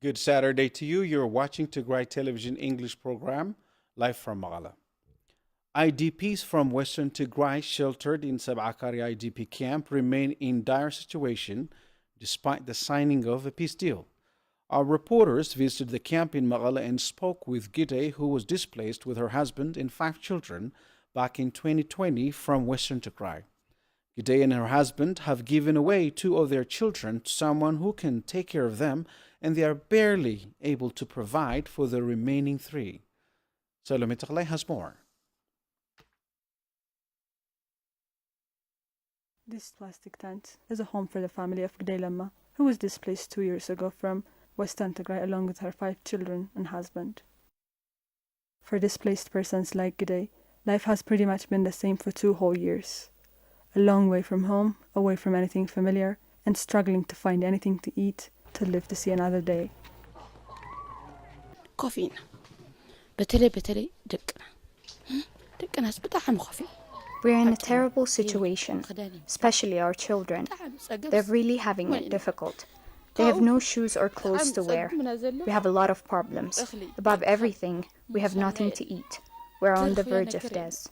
Good Saturday to you. You're watching Tigray Television English program live from Magala. IDPs from Western Tigray sheltered in Sabakari IDP camp remain in dire situation despite the signing of a peace deal. Our reporters visited the camp in Magala and spoke with Gide, who was displaced with her husband and 5 children back in 2020 from Western Tigray. Gide and her husband have given away 2 of their children to someone who can take care of them, and they are barely able to provide for the remaining 3. Salome Tigrai has more. This plastic tent is a home for the family of Gide Lamma, who was displaced 2 years ago from Western Tigray along with her 5 children and husband. For displaced persons like Gide, life has pretty much been the same for 2 whole years. A long way from home, away from anything familiar, and struggling to find anything to eat to live to see another day. Coffee. بتلي دقنا بتاعهم coffee. We're in a terrible situation, especially our children. They're really having it difficult. They have no shoes or clothes to wear. We have a lot of problems. Above everything, we have nothing to eat. We're on the verge of death.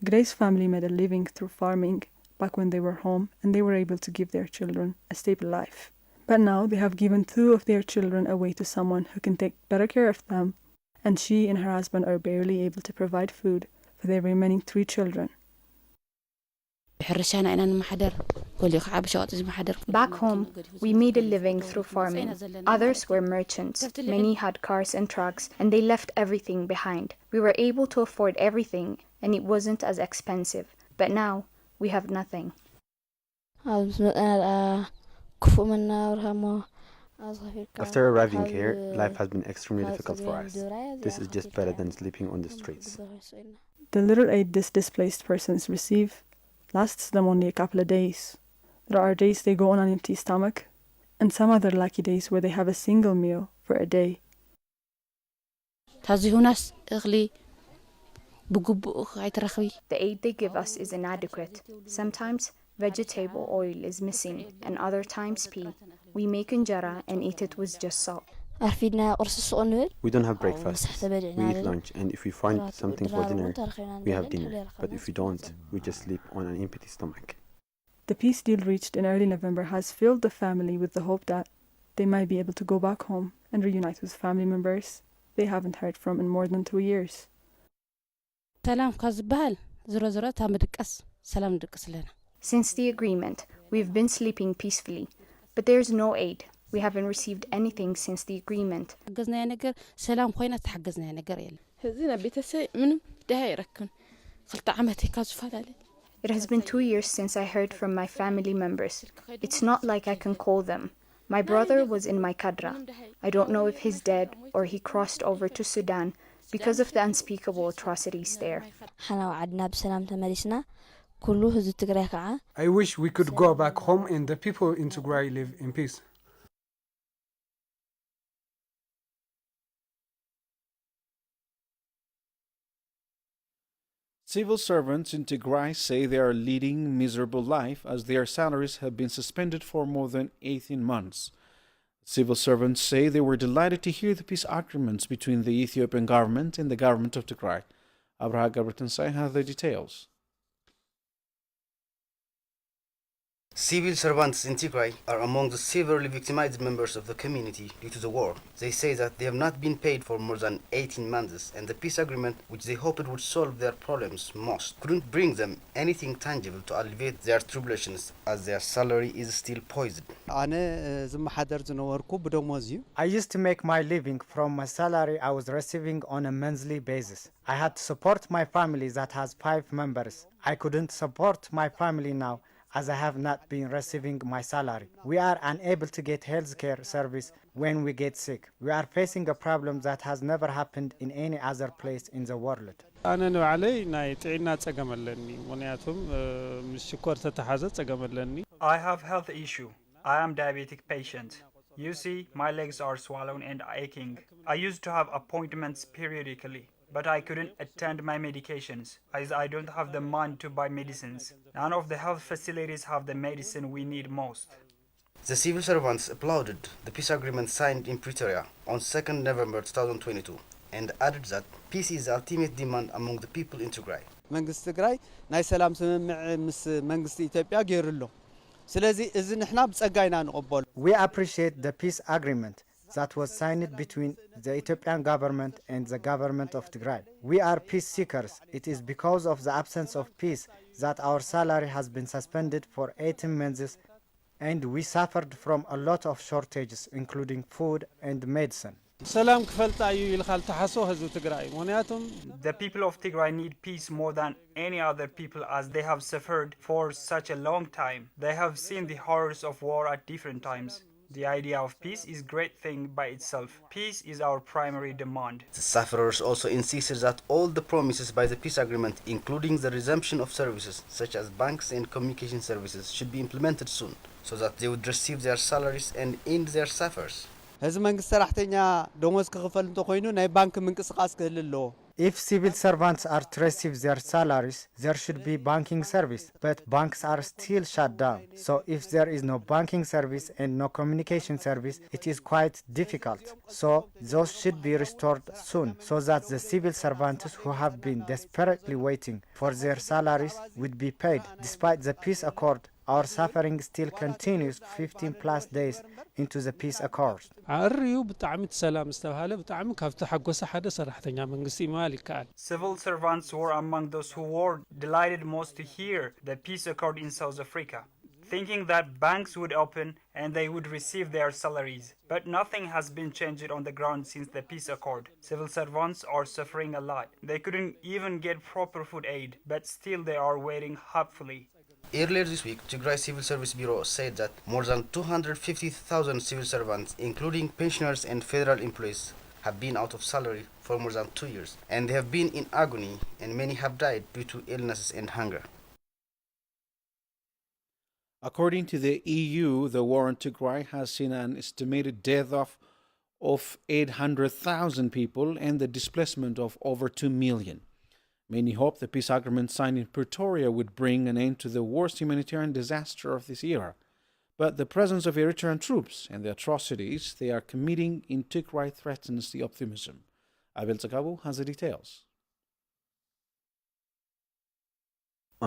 Grace's family made a living through farming back when they were home, and they were able to give their children a stable life. But now they have given 2 of their children away to someone who can take better care of them, and she and her husband are barely able to provide food for their remaining 3 children. Back home, we made a living through farming. Others were merchants. Many had cars and trucks, and they left everything behind. We were able to afford everything, and it wasn't as expensive. But now, we have nothing. After arriving here, life has been extremely difficult for us. This is just better than sleeping on the streets. The little aid these displaced persons receive lasts them only a couple of days. There are days they go on an empty stomach, and some other lucky days where they have a single meal for a day. The aid they give us is inadequate. Sometimes vegetable oil is missing, and other times pea. We make injera and eat it with just salt. We don't have breakfast. We eat lunch, and if we find something for dinner, we have dinner. But if we don't, we just sleep on an empty stomach. The peace deal reached in early November has filled the family with the hope that they might be able to go back home and reunite with family members they haven't heard from in more than 2 years. Since the agreement, we've been sleeping peacefully, but there's no aid. We haven't received anything since the agreement. It has been 2 years since I heard from my family members. It's not like I can call them. My brother was in my kadra. I don't know if he's dead or he crossed over to Sudan because of the unspeakable atrocities there. I wish we could go back home and the people in Tigray live in peace. Civil servants in Tigray say they are leading a miserable life as their salaries have been suspended for more than 18 months. Civil servants say they were delighted to hear the peace agreements between the Ethiopian government and the government of Tigray. Abraha Gabratansai has the details. Civil servants in Tigray are among the severely victimized members of the community due to the war. They say that they have not been paid for more than 18 months, and the peace agreement, which they hoped would solve their problems most, couldn't bring them anything tangible to alleviate their tribulations, as their salary is still poisoned. I used to make my living from a salary I was receiving on a monthly basis. I had to support my family that has 5 members. I couldn't support my family now, as I have not been receiving my salary. We are unable to get health care service when we get sick. We are facing a problem that has never happened in any other place in the world. I have health issue. I am diabetic patient. You see, my legs are swollen and aching. I used to have appointments periodically. but I couldn't attend my medications, as I don't have the money to buy medicines. None of the health facilities have the medicine we need most. The civil servants applauded the peace agreement signed in Pretoria on 2nd November 2022 and added that peace is the ultimate demand among the people in Tigray. መንግስት ትግራይ ናይ ሰላም ስምምዕ ምስ መንግስቲ ኢትዮጵያ ገይሩሎ ስለዚ እዚ ንሕና ብጸጋ ኢና ንቕበሉ We appreciate the peace agreement that was signed between the Ethiopian government and the government of Tigray. We are peace seekers. It is because of the absence of peace that our salary has been suspended for 18 months and we suffered from a lot of shortages including food and medicine. ሰላም ክፈልጣ እዩ ኢልካ ተሓስቦ ህዝቢ ትግራይ ምክንያቱም The people of Tigray need peace more than any other people as they have suffered for such a long time. They have seen the horrors of war at different times. The idea of peace is a great thing by itself. Peace is our primary demand. The sufferers also insisted that all the promises by the peace agreement, including the resumption of services such as banks and communication services, should be implemented soon so that they would receive their salaries and end their suffers. ህዝቢ መንግስት ሰራሕተኛ ደሞዝ ክኽፈል እንተ ኮይኑ ናይ ባንክ ምንቅስቃስ ክህል ኣለዎ If civil servants are to receive their salaries, there should be banking service, but banks are still shut down. So if there is no banking service and no communication service, it is quite difficult. So those should be restored soon, so that the civil servants who have been desperately waiting for their salaries would be paid. Despite the peace accord, our suffering still continues 15 plus days into the peace accord. عريو بتعمد سلام استوهاله بتعمد كافت حقوس حدا سرحتنيا منغسي مالك قال Civil servants were among those who were delighted most to hear the peace accord in South Africa, thinking that banks would open and they would receive their salaries. But nothing has been changed on the ground since the peace accord. Civil servants are suffering a lot. They couldn't even get proper food aid, but still they are waiting hopefully. Earlier this week, Tigray Civil Service Bureau said that more than 250,000 civil servants, including pensioners and federal employees, have been out of salary for more than 2 years, and they have been in agony, and many have died due to illnesses and hunger. According to the EU, the war in Tigray has seen an estimated death of 800,000 people and the displacement of over 2 million. Many hope the peace agreement signed in Pretoria would bring an end to the worst humanitarian disaster of this era. But the presence of Eritrean troops and the atrocities they are committing in Tigray threatens the optimism. Abel Zakabu has the details.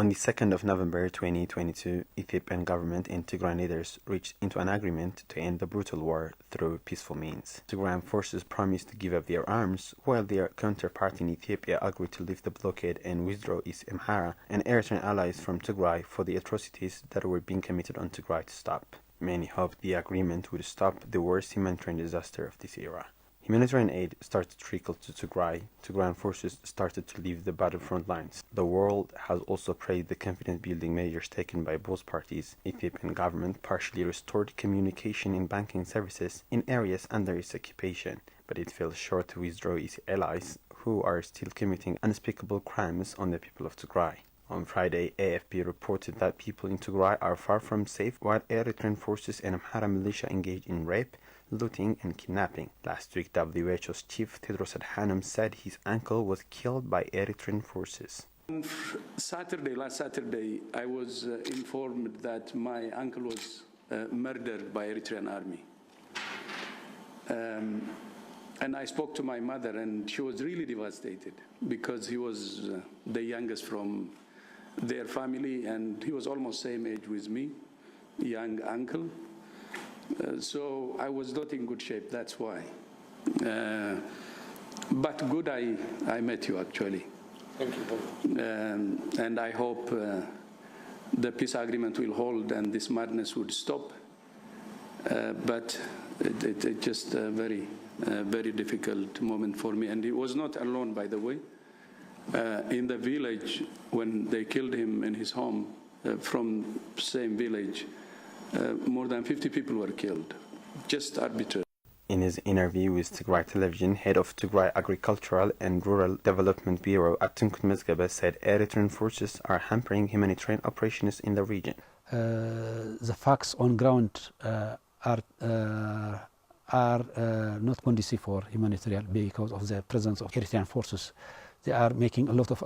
On the 2nd of November 2022, Ethiopian government and Tigray leaders reached into an agreement to end the brutal war through peaceful means. Tigrayan forces promised to give up their arms, while their counterpart in Ethiopia agreed to lift the blockade and withdraw its Amhara and Eritrean allies from Tigray for the atrocities that were being committed on Tigray to stop. Many hoped the agreement would stop the worst humanitarian disaster of this era. Humanitarian aid started to trickle to Tigray. Tigrayan forces started to leave the battlefront lines. The world has also praised the confidence-building measures taken by both parties. Ethiopian government partially restored communication and banking services in areas under its occupation, but it fell short to withdraw its allies, who are still committing unspeakable crimes on the people of Tigray. On Friday, AFP reported that people in Tigray are far from safe, while Eritrean forces and Amhara militia engage in rape, looting and kidnapping. Last week, WHO's chief Tedros Adhanom said his uncle was killed by Eritrean forces. Last Saturday, I was informed that my uncle was murdered by Eritrean army. And I spoke to my mother, and she was really devastated because he was the youngest from their family, and he was almost same age with me, young uncle. So I was not in good shape, that's why. But good I met you, actually. Thank you. And I hope the peace agreement will hold and this madness would stop. But it just a very difficult moment for me. And he was not alone, by the way. In the village, when they killed him in his home, from same village, more than 50 people were killed, just arbitrarily. In his interview with Tigray Television, head of Tigray Agricultural and Rural Development Bureau Atunkut Mezgaba said Eritrean forces are hampering humanitarian operations in the region. The facts on ground are are not conducive for humanitarian because of the presence of Eritrean forces. They are making a lot of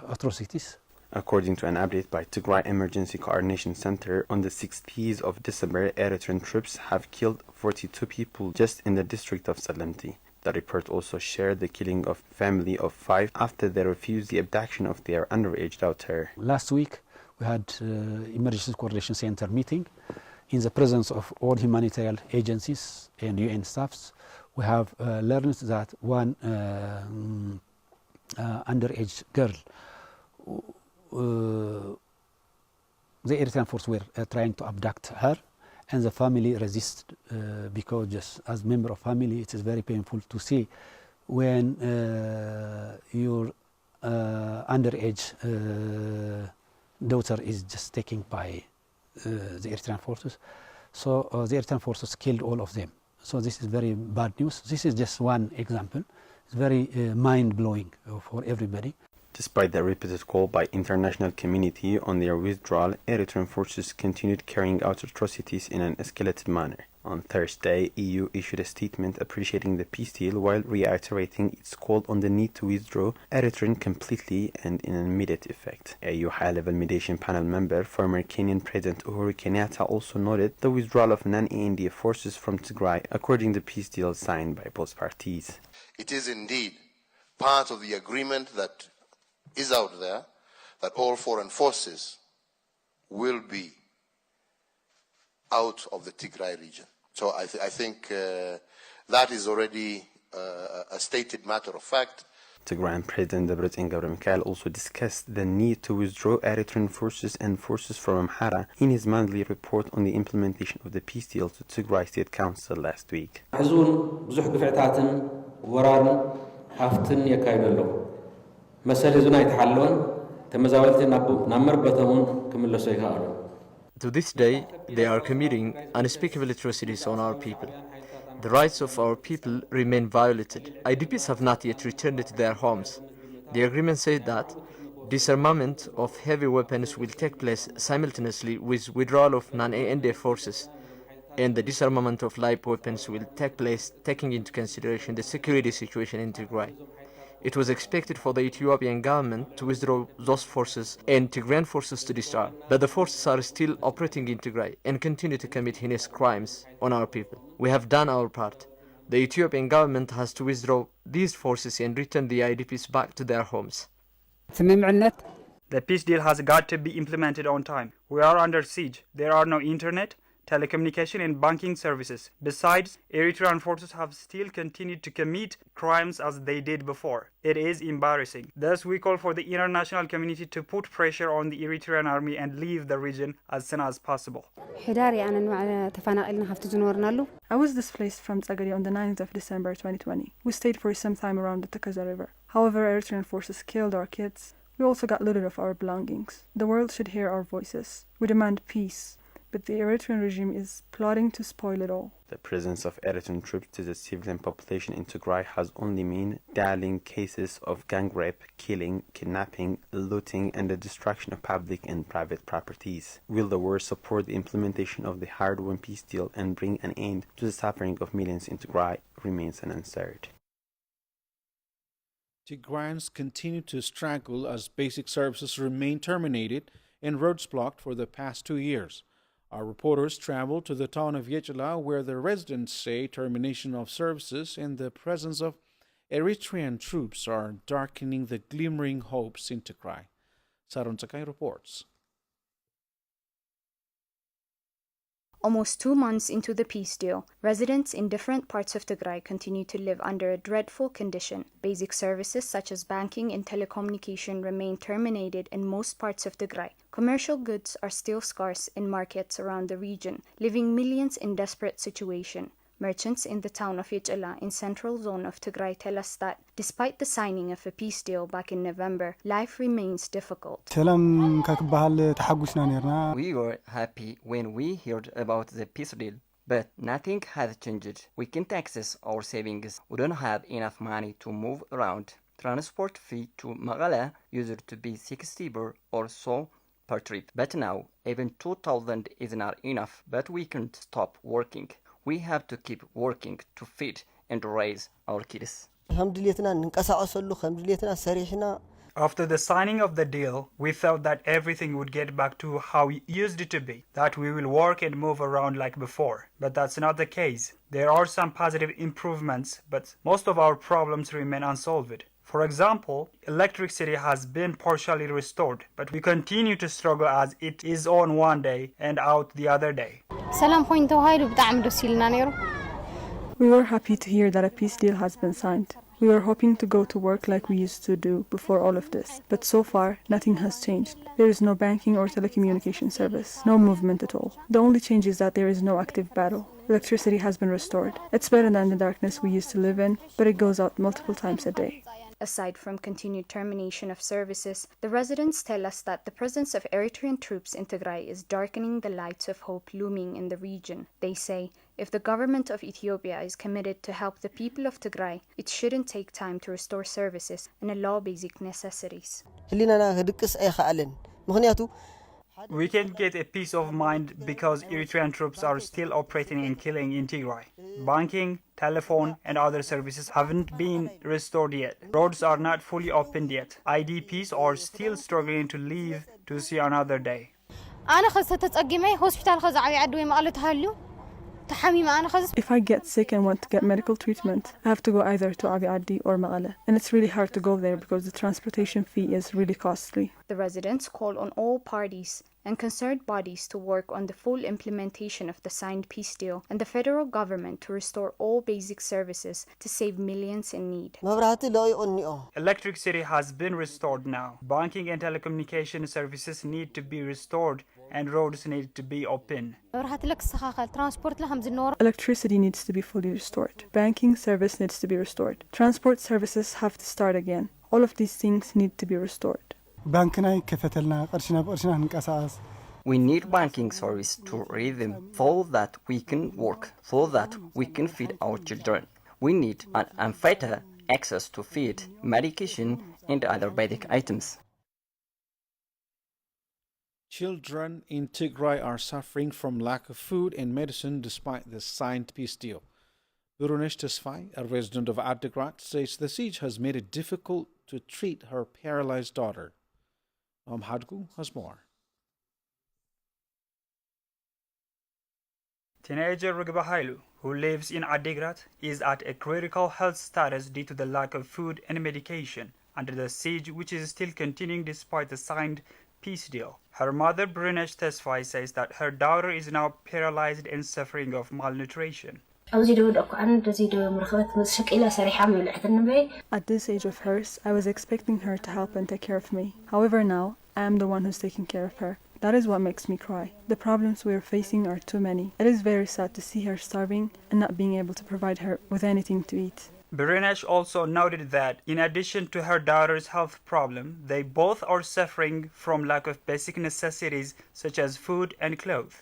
atrocities. According to an update by Tigray Emergency Coordination Center, on the 16th of December, Eritrean troops have killed 42 people just in the district of Salemti. The report also shared the killing of a family of 5 after they refused the abduction of their underage daughter. Last week, we had Emergency Coordination Center meeting in the presence of all humanitarian agencies and UN staffs. We have learned that one underage girl, the Eritrean force were trying to abduct her, and the family resisted because just as member of family, it is very painful to see when your underage daughter is just taken by the Eritrean forces. So the Eritrean forces killed all of them. So this is very bad news. This is just one example. It's very mind-blowing for everybody. Despite the repeated call by international community on their withdrawal, Eritrean forces continued carrying out atrocities in an escalated manner. On Thursday, EU issued a statement appreciating the peace deal while reiterating its call on the need to withdraw Eritrea completely and in an immediate effect. EU high-level mediation panel member, former Kenyan President Uhuru Kenyatta, also noted the withdrawal of non-ANDF forces from Tigray according to the peace deal signed by both parties. It is indeed part of the agreement that is out there that all foreign forces will be out of the Tigray region. So I think that is already a stated matter of fact. Tigrayan President Tigray also discussed the need to withdraw Eritrean forces and forces from Amhara in his monthly report on the implementation of the peace deal to Tigray State Council last week. To this day, they are committing unspeakable atrocities on our people. The rights of our people remain violated. IDPs have not yet returned to their homes. The agreement said that disarmament of heavy weapons will take place simultaneously with withdrawal of non-ANDF forces, and the disarmament of light weapons will take place taking into consideration the security situation in Tigray. It was expected for the Ethiopian government to withdraw those forces and Tigrayan forces to disarm, but the forces are still operating in Tigray and continue to commit heinous crimes on our people. We have done our part. The Ethiopian government has to withdraw these forces and return the IDPs back to their homes. The peace deal has got to be implemented on time. We are under siege. There are no internet, telecommunication and banking services. Besides, Eritrean forces have still continued to commit crimes as they did before. It is embarrassing. Thus, we call for the international community to put pressure on the Eritrean army and leave the region as soon as possible. I was displaced from Tigray on the 9th of December 2020. We stayed for some time around the Tigray River. However, Eritrean forces killed our kids. We also got looted of our belongings. The world should hear our voices. We demand peace. But the Eritrean regime is plotting to spoil it all. The presence of Eritrean troops to the civilian population in Tigray has only meant dazzling cases of gang rape, killing, kidnapping, looting, and the destruction of public and private properties. Will the war support the implementation of the hard-won peace deal and bring an end to the suffering of millions in Tigray remains unanswered. Tigrayans continue to struggle as basic services remain terminated and roads blocked for the past 2 years. Our reporters traveled to the town of Yechila, where the residents say termination of services and the presence of Eritrean troops are darkening the glimmering hopes in Tigray. Sarun Sakai reports. Almost 2 months into the peace deal, residents in different parts of Tigray continue to live under a dreadful condition. Basic services such as banking and telecommunication remain terminated in most parts of Tigray. Commercial goods are still scarce in markets around the region, leaving millions in desperate situation. Merchants in the town of Yechila in central zone of Tigray tell us that despite the signing of a peace deal back in November, life remains difficult. We were happy when we heard about the peace deal, but nothing has changed. We can't access our savings. We don't have enough money to move around. Transport fee to Magala used to be 60 birr or so per trip, but now even 2,000 is not enough, but we can't stop working. We have to keep working to feed and raise our kids. After the signing of the deal, we thought that everything would get back to how it used to be, that we will work and move around like before. But that's not the case. There are some positive improvements, but most of our problems remain unsolved. For example, electricity has been partially restored, but we continue to struggle as it is on one day and out the other day. We were happy to hear that a peace deal has been signed. We were hoping to go to work like we used to do before all of this, but so far, nothing has changed. There is no banking or telecommunication service, no movement at all. The only change is that there is no active battle. Electricity has been restored. It's better than the darkness we used to live in, but it goes out multiple times a day. Aside from continued termination of services, the residents tell us that the presence of Eritrean troops in Tigray is darkening the lights of hope looming in the region. They say, if the government of Ethiopia is committed to help the people of Tigray, it shouldn't take time to restore services and allow basic necessities. We can get a peace of mind because Eritrean troops are still operating and killing in Tigray. Banking, telephone, and other services haven't been restored yet. Roads are not fully opened yet. IDPs are still struggling to leave to see another day. If I get sick and want to get medical treatment, I have to go either to Abi Addi or Maqala. And it's really hard to go there because the transportation fee is really costly. The residents call on all parties and concerned bodies to work on the full implementation of the signed peace deal and the federal government to restore all basic services to save millions in need. Electricity has been restored now. Banking and telecommunication services need to be restored and roads need to be open. Electricity needs to be fully restored. Banking service needs to be restored. Transport services have to start again. All of these things need to be restored. We need banking service to rhythm so that we can work, so that we can feed our children. We need an better access to feed, medication, and other basic items. Children in Tigray are suffering from lack of food and medicine despite the signed peace deal. Burunesh Tesfai, a resident of Adigrat, says the siege has made it difficult to treat her paralyzed daughter. Hadgu has more. Teenager Rugba Hailu, who lives in Adigrat, is at a critical health status due to the lack of food and medication under the siege, which is still continuing despite the signed peace deal. Her mother, Brunesh Tesfai, says that her daughter is now paralyzed and suffering of malnutrition. At this age of hers, I was expecting her to help and take care of me. However, now, I am the one who's taking care of her. That is what makes me cry. The problems we are facing are too many. It is very sad to see her starving and not being able to provide her with anything to eat. Brunesh also noted that, in addition to her daughter's health problem, they both are suffering from lack of basic necessities such as food and clothes.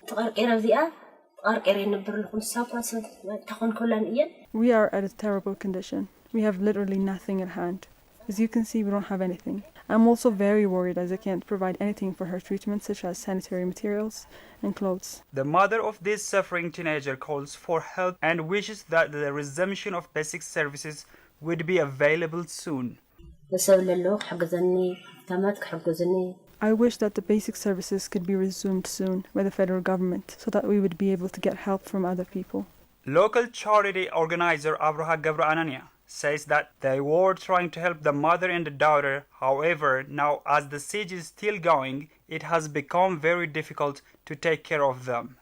We are at a terrible condition. We have literally nothing at hand. As you can see, we don't have anything. I'm also very worried as I can't provide anything for her treatment such as sanitary materials and clothes. The mother of this suffering teenager calls for help and wishes that the resumption of basic services would be available soon. I wish that the basic services could be resumed soon by the federal government so that we would be able to get help from other people. Local charity organizer Abraha Gabra Anania says that they were trying to help the mother and the daughter. However, now as the siege is still going, it has become very difficult to take care of them.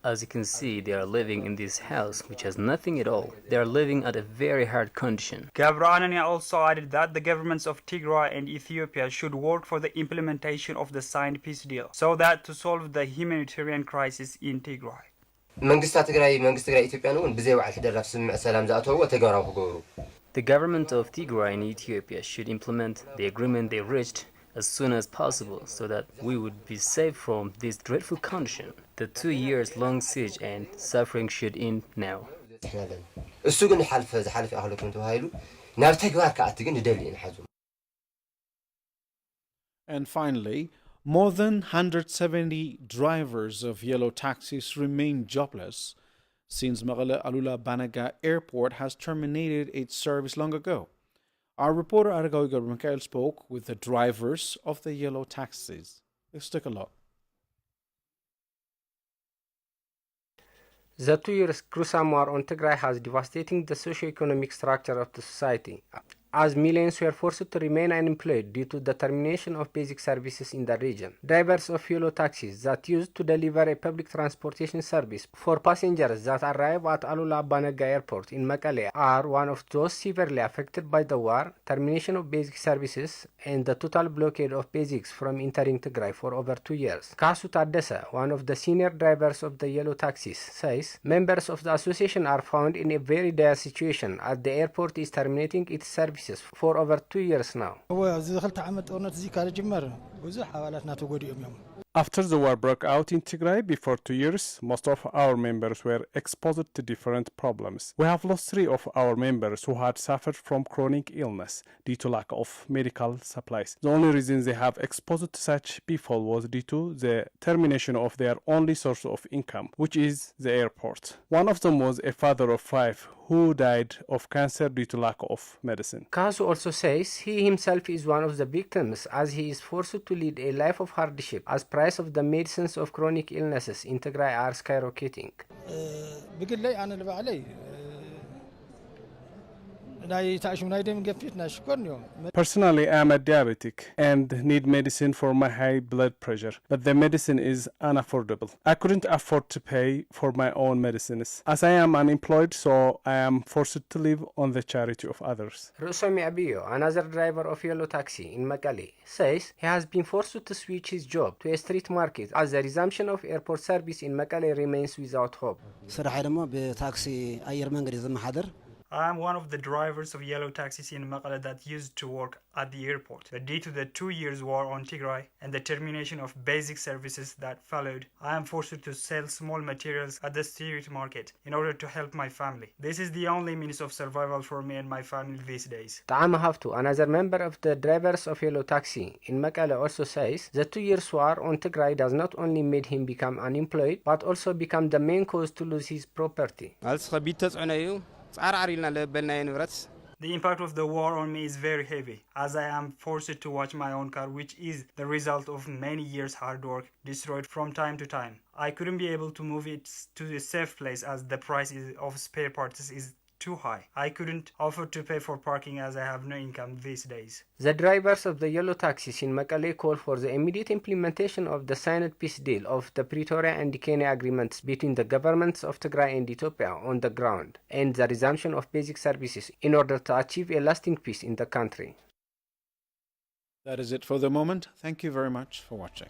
As you can see, they are living in this house which has nothing at all. They are living at a very hard condition. Gabra Anania also added that the governments of Tigray and Ethiopia should work for the implementation of the signed peace deal so that to solve the humanitarian crisis in Tigray. The government of Tigray and Ethiopia should implement the agreement they reached as soon as possible so that we would be safe from this dreadful condition. The 2 years long siege and suffering should end now. And finally, more than 170 drivers of yellow taxis remain jobless since Mekelle Alula Banaga Airport has terminated its service long ago. Our reporter Aragawi Garbmikael spoke with the drivers of the yellow taxis. Let's take a look. The 2 years gruesome war on Tigray has devastated the socio-economic structure of the society, as millions were forced to remain unemployed due to the termination of basic services in the region. Drivers of yellow taxis that used to deliver a public transportation service for passengers that arrive at Alula Banaga Airport in Mekelle are one of those severely affected by the war, termination of basic services, and the total blockade of basics from entering Tigray for over 2 years. Kasu Taddesa, one of the senior drivers of the yellow taxis, says members of the association are found in a very dire situation as the airport is terminating its services for over 2 years now. After the war broke out in Tigray before 2 years, most of our members were exposed to different problems. We have lost 3 of our members who had suffered from chronic illness due to lack of medical supplies. The only reason they have exposed to such people was due to the termination of their only source of income, which is the airport. One of them was a father of 5 who died of cancer due to lack of medicine. Kazu also says he himself is one of the victims as he is forced to lead a life of hardship as price of the medicines of chronic illnesses in Tigray are skyrocketing. Personally, I am a diabetic and need medicine for my high blood pressure, but the medicine is unaffordable. I couldn't afford to pay for my own medicines. As I am unemployed, so I am forced to live on the charity of others. Rusomi Abiyo, another driver of yellow taxi in Mekelle, says he has been forced to switch his job to a street market as the resumption of airport service in Mekelle remains without hope. I am one of the drivers of yellow taxis in Mekelle that used to work at the airport. But due to the 2 years war on Tigray and the termination of basic services that followed, I am forced to sell small materials at the street market in order to help my family. This is the only means of survival for me and my family these days. Ta'am Haftu, another member of the drivers of yellow taxi in Mekelle, also says the 2 years war on Tigray does not only made him become unemployed, but also become the main cause to lose his property. The impact of the war on me is very heavy, as I am forced to watch my own car, which is the result of many years' hard work, destroyed from time to time. I couldn't be able to move it to a safe place as the price of spare parts is too high. I couldn't afford to pay for parking as I have no income these days. The drivers of the yellow taxis in Mekelle call for the immediate implementation of the signed peace deal of the Pretoria and Kenya agreements between the governments of Tigray and Ethiopia on the ground and the resumption of basic services in order to achieve a lasting peace in the country. That is it for the moment. Thank you very much for watching.